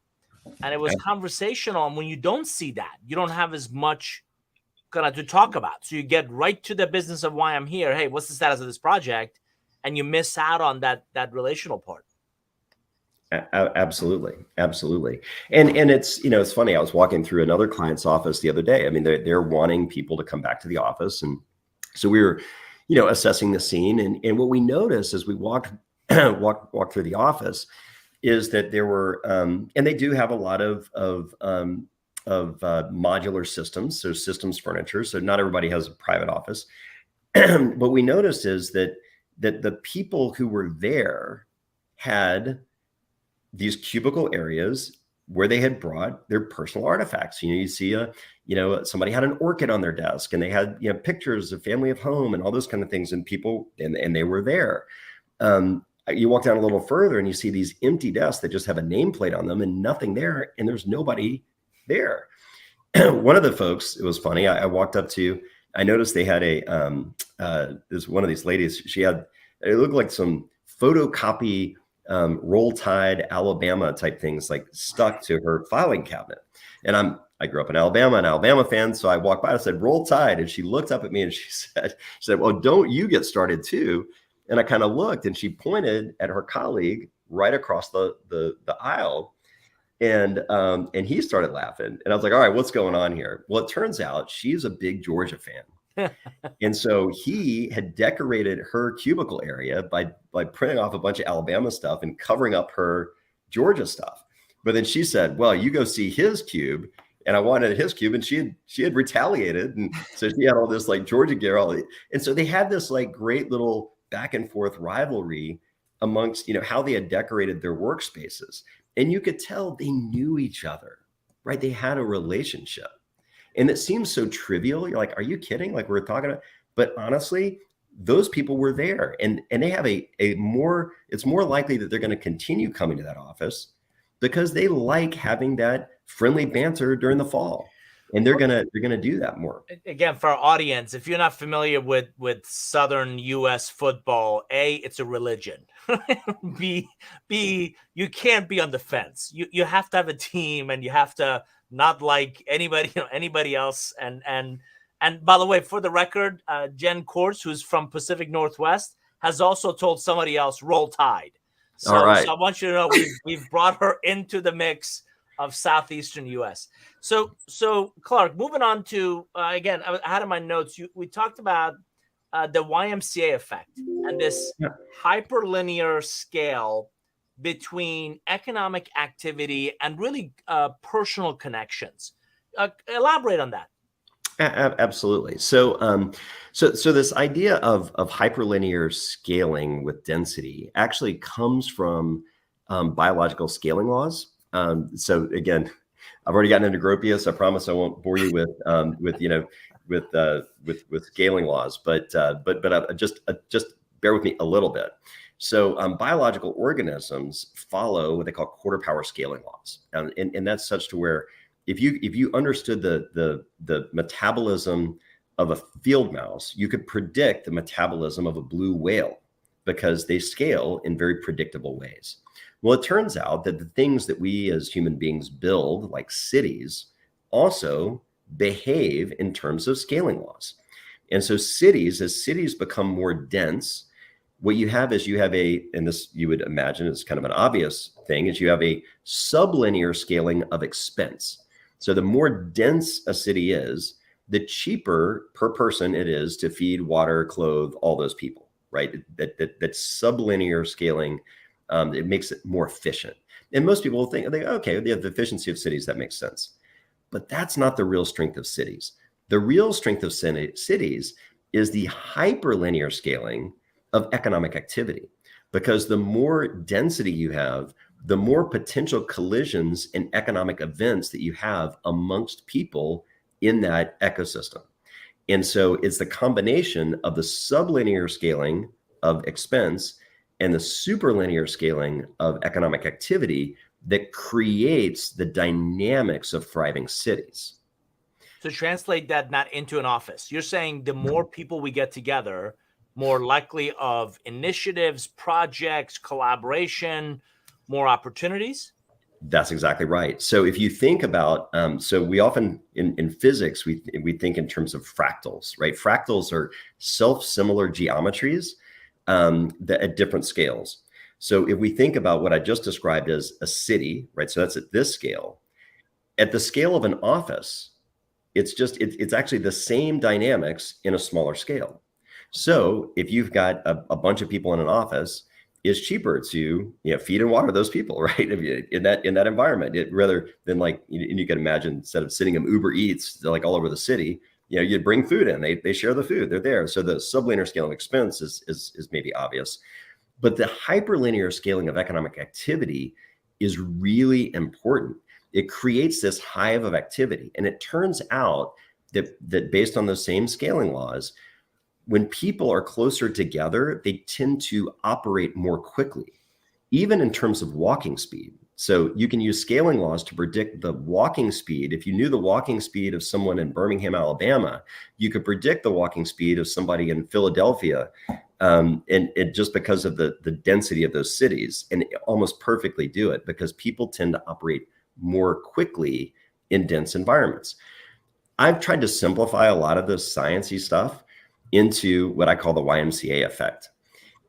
And it was conversational. And when you don't see that, you don't have as much kind of to talk about. So you get right to the business of why I'm here. Hey, what's the status of this project? And you miss out on that relational part.
Absolutely. And it's, it's funny. I was walking through another client's office the other day. I mean, they're wanting people to come back to the office. And so we were, assessing the scene. And what we noticed as we walked through the office is that there were, and they do have a lot of modular systems. So systems furniture. So not everybody has a private office. What we noticed is that the people who were there had these cubicle areas where they had brought their personal artifacts. You see somebody had an orchid on their desk and they had, pictures of family of home and all those kind of things, and people, and they were there. You walk down a little further and you see these empty desks that just have a nameplate on them and nothing there, and there's nobody there. One of the folks, it was funny. I walked up to, I noticed they had there's one of these ladies, it looked like some photocopy Roll Tide Alabama type things like stuck to her filing cabinet. And I grew up in Alabama, an Alabama fan. So I walked by and said, Roll Tide. And she looked up at me and she said, well, don't you get started too? And I kind of looked and she pointed at her colleague right across the aisle. And he started laughing. And I was like, all right, what's going on here? Well, it turns out she's a big Georgia fan. And so he had decorated her cubicle area by printing off a bunch of Alabama stuff and covering up her Georgia stuff. But then she said, well, you go see his cube. And I wanted his cube, and she had retaliated. And so she had all this like Georgia gear. And so they had this like great little back and forth rivalry amongst, how they had decorated their workspaces. And you could tell they knew each other, right? They had a relationship. And it seems so trivial. You're like, are you kidding? Like we're talking about, but honestly, those people were there, and they have it's more likely that they're going to continue coming to that office because they like having that friendly banter during the fall. And they're going to do that more.
Again, for our audience, if you're not familiar with Southern U.S. football, A, it's a religion. B, you can't be on the fence. You have to have a team, and you have to not like anybody else. And by the way, for the record, Jenn Cordz, who's from Pacific Northwest, has also told somebody else, Roll Tide. So,
all right.
So I want you to know we've brought her into the mix of Southeastern U.S. So Clark, moving on to, again, I had in my notes, we talked about the YMCA effect and this hyperlinear scale between economic activity and really personal connections. Elaborate on that.
Absolutely. So, so this idea of hyperlinear scaling with density actually comes from biological scaling laws. So again, I've already gotten into Gropius. I promise I won't bore you with scaling laws, but just bear with me a little bit. So biological organisms follow what they call quarter power scaling laws, and that's such to where if you understood the metabolism of a field mouse, you could predict the metabolism of a blue whale because they scale in very predictable ways. Well, it turns out that the things that we as human beings build, like cities, also behave in terms of scaling laws. And so cities, as cities become more dense, what you have is and this you would imagine is kind of an obvious thing, is you have a sublinear scaling of expense. So the more dense a city is, the cheaper per person it is to feed, water, clothe all those people, right? That sublinear scaling, it makes it more efficient. And most people think, okay, the efficiency of cities, that makes sense. But that's not the real strength of cities. The real strength of cities is the hyperlinear scaling of economic activity, because the more density you have, the more potential collisions and economic events that you have amongst people in that ecosystem. And so it's the combination of the sublinear scaling of expense and the superlinear scaling of economic activity that creates the dynamics of thriving cities.
To translate that not into an office, you're saying the more people we get together, more likely of initiatives, projects, collaboration, more opportunities?
That's exactly right. So if you think about, so we often in physics, we think in terms of fractals, right? Fractals are self-similar geometries that at different scales. So if we think about what I just described as a city, right? So that's at this scale. At the scale of an office, it's actually the same dynamics in a smaller scale. So if you've got a bunch of people in an office, it's cheaper to feed and water those people, right? In that environment, rather than and you can imagine, instead of sending them Uber Eats like all over the city, you'd bring food in. They share the food. They're there. So the sublinear scaling of expense is maybe obvious, but the hyperlinear scaling of economic activity is really important. It creates this hive of activity, and it turns out that based on those same scaling laws, when people are closer together, they tend to operate more quickly, even in terms of walking speed. So you can use scaling laws to predict the walking speed. If you knew the walking speed of someone in Birmingham, Alabama, you could predict the walking speed of somebody in Philadelphia, and just because of the density of those cities, and almost perfectly do it because people tend to operate more quickly in dense environments. I've tried to simplify a lot of this sciencey stuff into what I call the YMCA effect.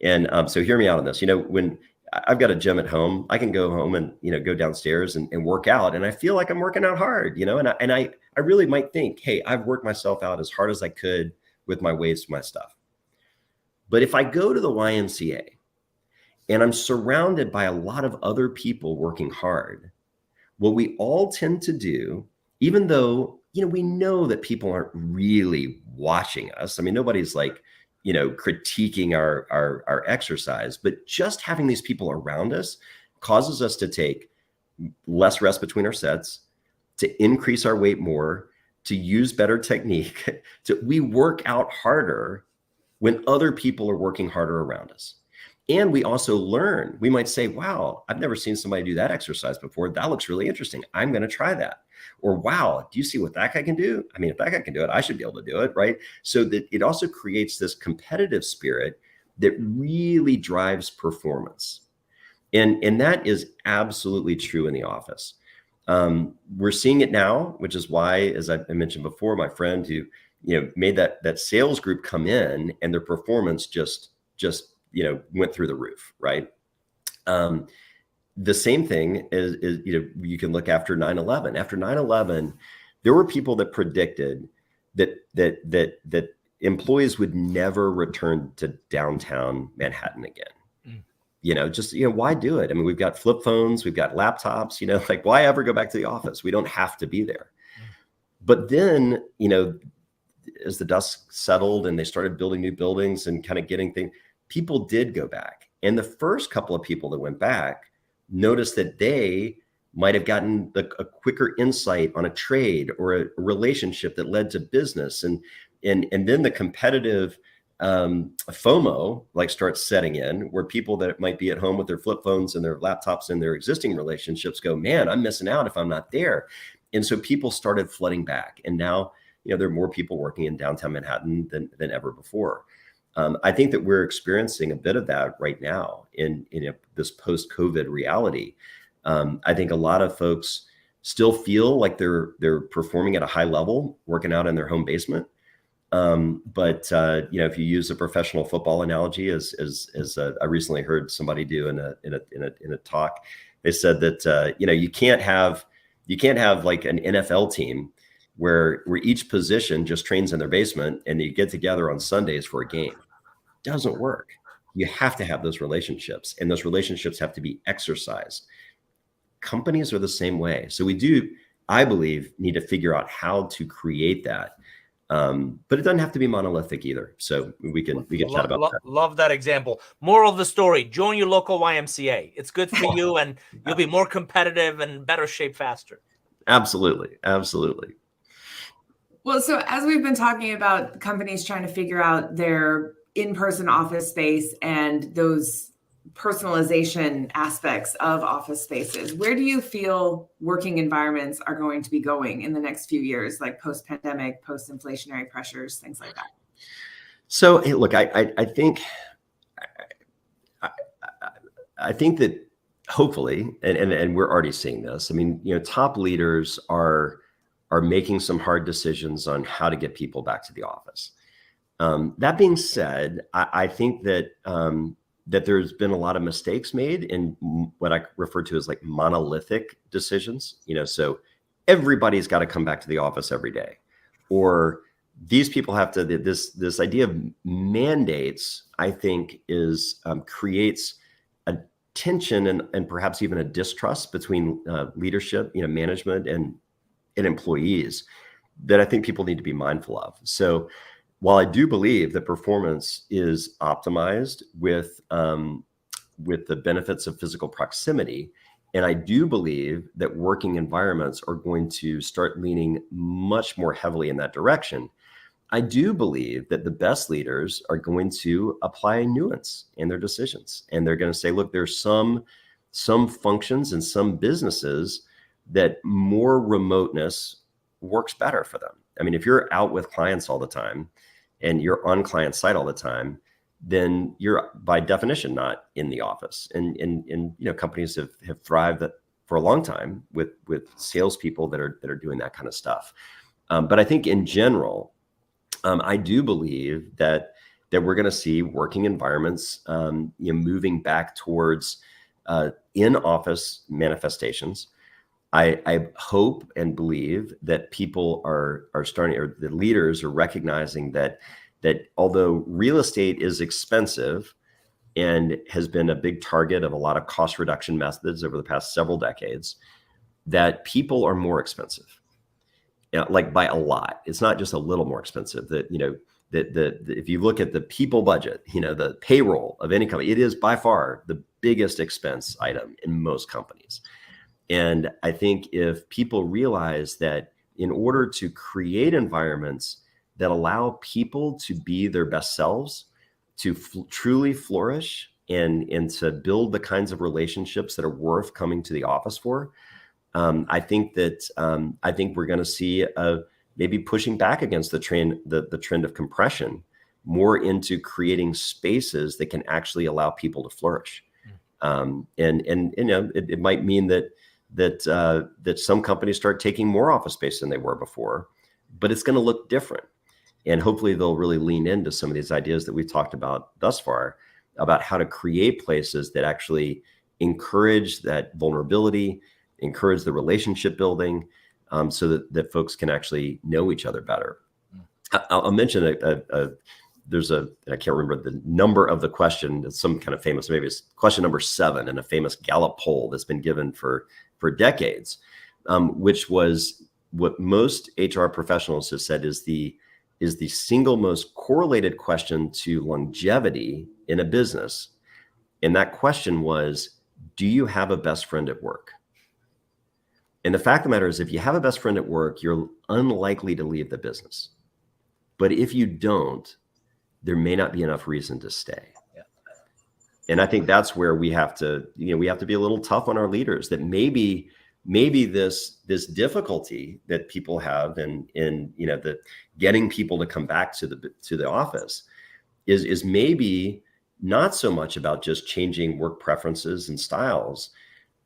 And so hear me out on this. When I've got a gym at home, I can go home and, go downstairs and work out. And I feel like I'm working out hard, and I really might think, hey, I've worked myself out as hard as I could with my weights, my stuff. But if I go to the YMCA and I'm surrounded by a lot of other people working hard, what we all tend to do, even though we know that people aren't really watching us. I mean, nobody's critiquing our exercise, but just having these people around us causes us to take less rest between our sets, to increase our weight more, to use better technique. We work out harder when other people are working harder around us. And we also learn. We might say, wow, I've never seen somebody do that exercise before. That looks really interesting. I'm going to try that. Or, wow, do you see what that guy can do? I mean, if that guy can do it, I should be able to do it, right? So that it also creates this competitive spirit that really drives performance. And that is absolutely true in the office. We're seeing it now, which is why, as I mentioned before, my friend who made that sales group come in and their performance just went through the roof, right? The same thing is you can look after 9/11. After 9/11, there were people that predicted that employees would never return to downtown Manhattan again. Just, why do it? I mean, we've got flip phones, we've got laptops, like why ever go back to the office? We don't have to be there. But then, as the dust settled and they started building new buildings and kind of getting things, people did go back. And the first couple of people that went back noticed that they might have gotten a quicker insight on a trade or a relationship that led to business. And then the competitive FOMO starts setting in, where people that might be at home with their flip phones and their laptops and their existing relationships go, man, I'm missing out if I'm not there. And so people started flooding back. And now, there are more people working in downtown Manhattan than ever before. I think that we're experiencing a bit of that right now in this post-COVID reality. I think a lot of folks still feel like they're performing at a high level, working out in their home basement. But if you use a professional football analogy, as I recently heard somebody do in a talk, they said that you can't have like an NFL team where each position just trains in their basement and you get together on Sundays for a game. Doesn't work. You have to have those relationships, and those relationships have to be exercised. Companies are the same way. So we do, I believe, need to figure out how to create that. But it doesn't have to be monolithic either. So we can chat about that.
Love that example. Moral of the story: join your local YMCA. It's good for you, and you'll be more competitive and better shape faster.
Absolutely.
Well, so as we've been talking about companies trying to figure out their in-person office space and those personalization aspects of office spaces, where do you feel working environments are going to be going in the next few years, like post-pandemic, post-inflationary pressures, things like that?
So, hey, look, I think that hopefully, and we're already seeing this. I mean, top leaders are making some hard decisions on how to get people back to the office. That being said, I think that there's been a lot of mistakes made in what I refer to as like monolithic decisions. So everybody's got to come back to the office every day, or these people have to. This idea of mandates, I think, creates a tension and perhaps even a distrust between leadership, management and employees that I think people need to be mindful of. So while I do believe that performance is optimized with the benefits of physical proximity, and I do believe that working environments are going to start leaning much more heavily in that direction, I do believe that the best leaders are going to apply nuance in their decisions. And they're going to say, look, there's some functions and some businesses that more remoteness works better for them. I mean, if you're out with clients all the time and you're on client site all the time, then you're by definition not in the office. And companies have thrived for a long time with salespeople that are doing that kind of stuff. But I think in general, I do believe that we're going to see working environments, moving back towards in-office manifestations. I hope and believe that people are starting, or the leaders are recognizing that although real estate is expensive and has been a big target of a lot of cost reduction methods over the past several decades, that people are more expensive, like by a lot. It's not just a little more expensive. That if you look at the people budget, the payroll of any company, it is by far the biggest expense item in most companies. And I think if people realize that in order to create environments that allow people to be their best selves, to truly flourish and to build the kinds of relationships that are worth coming to the office for, I think we're going to see maybe pushing back against the trend of compression, more into creating spaces that can actually allow people to flourish. It might mean that some companies start taking more office space than they were before, but it's going to look different. And hopefully they'll really lean into some of these ideas that we've talked about thus far about how to create places that actually encourage that vulnerability, encourage the relationship building, so that folks can actually know each other better. I'll mention there's I can't remember the number of the question. It's some kind of famous, maybe it's question number 7 in a famous Gallup poll that's been given for decades, which was what most HR professionals have said is the single most correlated question to longevity in a business. And that question was, do you have a best friend at work? And the fact of the matter is, if you have a best friend at work, you're unlikely to leave the business. But if you don't, there may not be enough reason to stay.
Yeah.
And I think that's where we have to be a little tough on our leaders, that maybe this difficulty that people have in the getting people to come back to the office is maybe not so much about just changing work preferences and styles,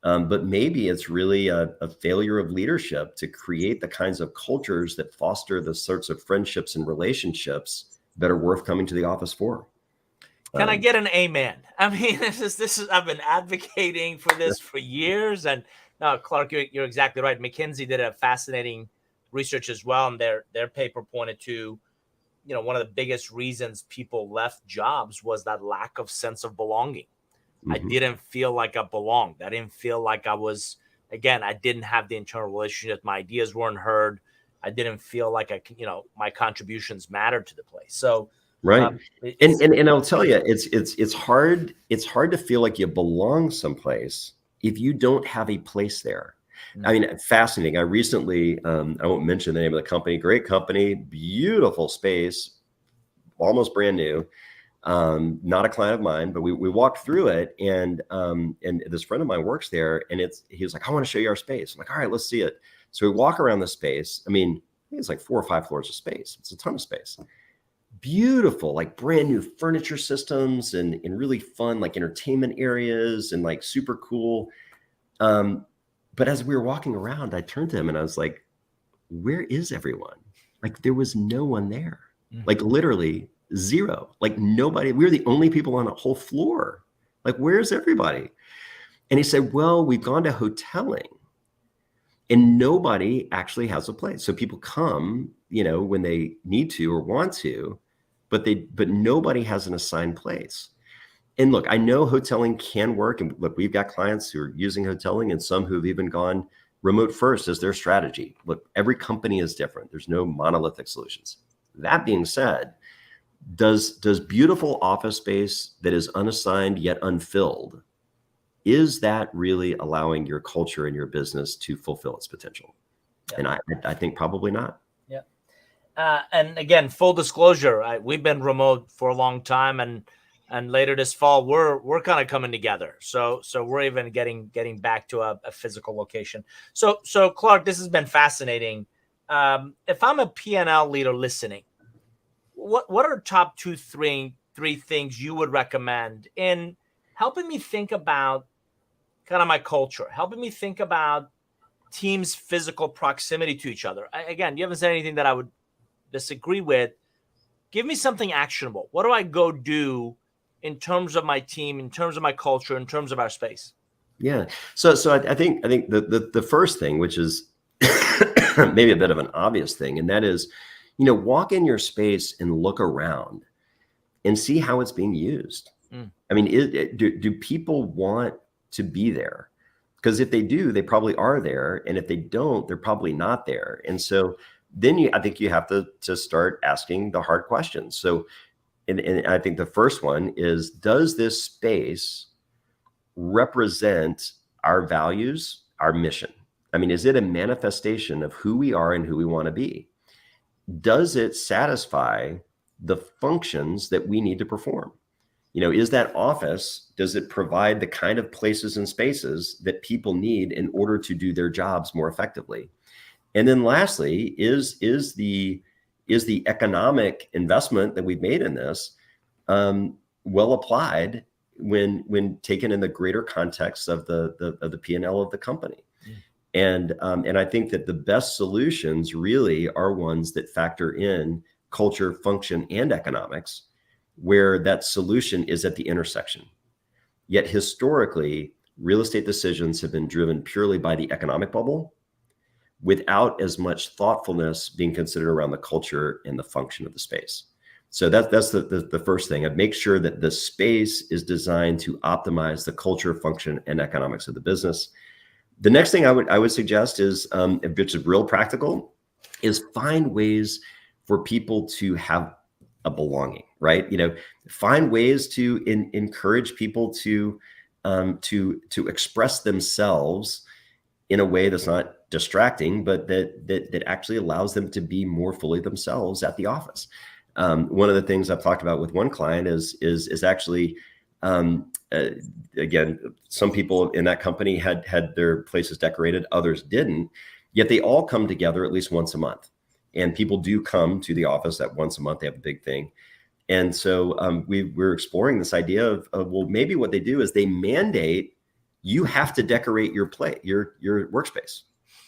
but maybe it's really a failure of leadership to create the kinds of cultures that foster the sorts of friendships and relationships that are worth coming to the office for.
Can I get an amen? I mean, this is I've been advocating for this for years. And Clark, you're exactly right. McKinsey did a fascinating research as well, and their paper pointed to, one of the biggest reasons people left jobs was that lack of sense of belonging. Mm-hmm. I didn't feel like I belonged. I didn't feel like I was, again, I didn't have the internal relationship. My ideas weren't heard. I didn't feel like my contributions mattered to the place. So,
right. And I'll tell you, it's hard to feel like you belong someplace if you don't have a place there. Mm-hmm. I mean, fascinating. I recently, I won't mention the name of the company, great company, beautiful space, almost brand new. Not a client of mine, but we walked through it, and this friend of mine works there, and he was like, I want to show you our space. I'm like, all right, let's see it. So we walk around the space. I mean, I think it's like 4 or 5 floors of space. It's a ton of space. Beautiful, like brand new furniture systems and really fun, like entertainment areas and like super cool. But as we were walking around, I turned to him and I was like, where is everyone? Like there was no one there, like literally zero, like nobody. We were the only people on a whole floor. Like, where's everybody? And he said, well, we've gone to hoteling and nobody actually has a place. So people come, when they need to or want to, but nobody has an assigned place. And look, I know hoteling can work. And look, we've got clients who are using hoteling and some who've even gone remote first as their strategy. Look, every company is different. There's no monolithic solutions. That being said, does beautiful office space that is unassigned yet unfilled, is that really allowing your culture and your business to fulfill its potential? Yeah. And I think probably not.
Yeah. And again, full disclosure, we've been remote for a long time, and later this fall we're kind of coming together. So we're even getting back to a physical location. So Clark, this has been fascinating. If I'm a P&L leader listening, what are top 2, 3 things you would recommend in helping me think about kind of my culture, helping me think about teams' physical proximity to each other? Again, you haven't said anything that I would disagree with. Give me something actionable. What do I go do in terms of my team, in terms of my culture, in terms of our space?
Yeah. So I think the first thing, which is maybe a bit of an obvious thing, and that is, walk in your space and look around and see how it's being used. I mean, do people want to be there? Because if they do, they probably are there. And if they don't, they're probably not there. And so then I think you have to start asking the hard questions. So, and I think the first one is, does this space represent our values, our mission? I mean, is it a manifestation of who we are and who we want to be? Does it satisfy the functions that we need to perform? Is that office, does it provide the kind of places and spaces that people need in order to do their jobs more effectively? And then lastly, is the economic investment that we've made in this well applied when taken in the greater context of the P&L of the company? And I think that the best solutions really are ones that factor in culture, function, and economics, where that solution is at the intersection. Yet historically, real estate decisions have been driven purely by the economic bubble, without as much thoughtfulness being considered around the culture and the function of the space. So that's the first thing. I'd make sure that the space is designed to optimize the culture, function, and economics of the business. The next thing I would suggest is, which is real practical, is find ways for people to have a belonging, right? Find ways to encourage people to express themselves in a way that's not distracting, but that actually allows them to be more fully themselves at the office. One of the things I've talked about with one client is actually, again, some people in that company had their places decorated, others didn't, yet they all come together at least once a month. And people do come to the office that once a month, they have a big thing. And so we're exploring this idea of, well, maybe what they do is they mandate you have to decorate your workspace.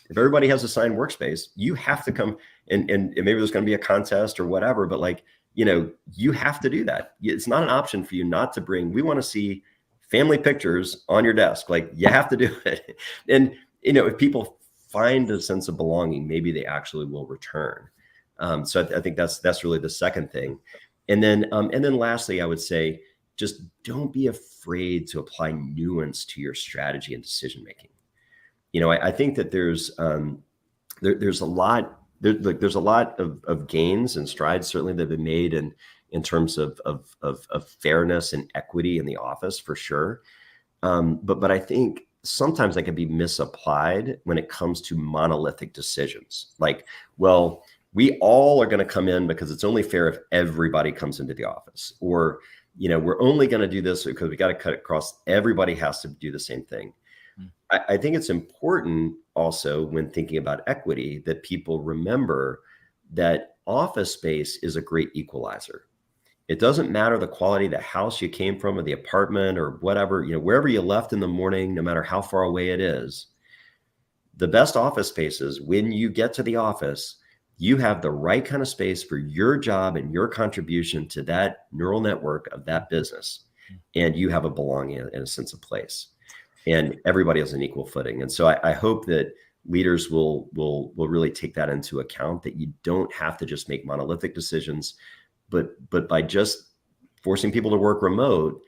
If everybody has assigned workspace, you have to come and maybe there's going to be a contest or whatever, but you have to do that. It's not an option for you not to bring. We want to see family pictures on your desk. You have to do it. And, if people find a sense of belonging, maybe they actually will return. So I think that's really the second thing. And then lastly, I would say, just don't be afraid to apply nuance to your strategy and decision-making. I think that there's a lot of gains and strides certainly that have been made in terms of fairness and equity in the office for sure. But I think sometimes that can be misapplied when it comes to monolithic decisions. Well, we all are going to come in because it's only fair if everybody comes into the office, or, we're only going to do this because we got to cut it across. Everybody has to do the same thing. I think it's important also when thinking about equity that people remember that office space is a great equalizer. It doesn't matter the quality of the house you came from or the apartment or whatever, wherever you left in the morning, no matter how far away it is. The best office spaces, when you get to the office, you have the right kind of space for your job and your contribution to that neural network of that business. And you have a belonging and a sense of place. And everybody has an equal footing. And so I hope that leaders will really take that into account, that you don't have to just make monolithic decisions, but by just forcing people to work remote,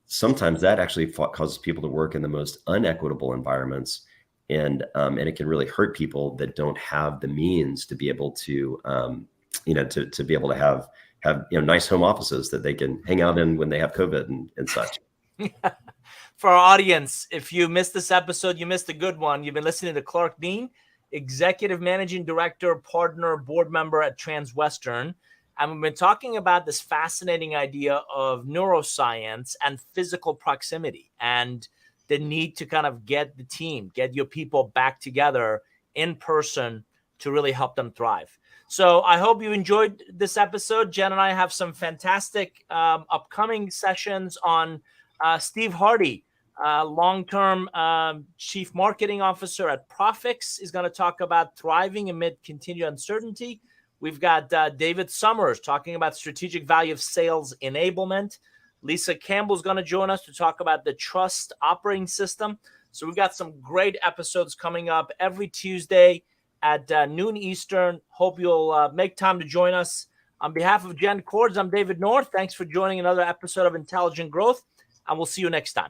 sometimes that actually causes people to work in the most unequitable environments. And it can really hurt people that don't have the means to be able to, to be able to have nice home offices that they can hang out in when they have COVID and such.
For our audience, if you missed this episode, you missed a good one. You've been listening to Clark Dean, Executive Managing Director, Partner, Board Member at Transwestern. And we've been talking about this fascinating idea of neuroscience and physical proximity and the need to kind of get your people back together in person to really help them thrive. So I hope you enjoyed this episode. Jenn and I have some fantastic upcoming sessions on Steve Hardy, long-term Chief Marketing Officer at Profix, is going to talk about thriving amid continued uncertainty. We've got David Summers talking about strategic value of sales enablement. Lisa Campbell's going to join us to talk about the trust operating system. So we've got some great episodes coming up every Tuesday at noon Eastern. Hope you'll make time to join us. On behalf of Jenn Cordz, I'm David Nour. Thanks for joining another episode of Intelligent Growth, and we'll see you next time.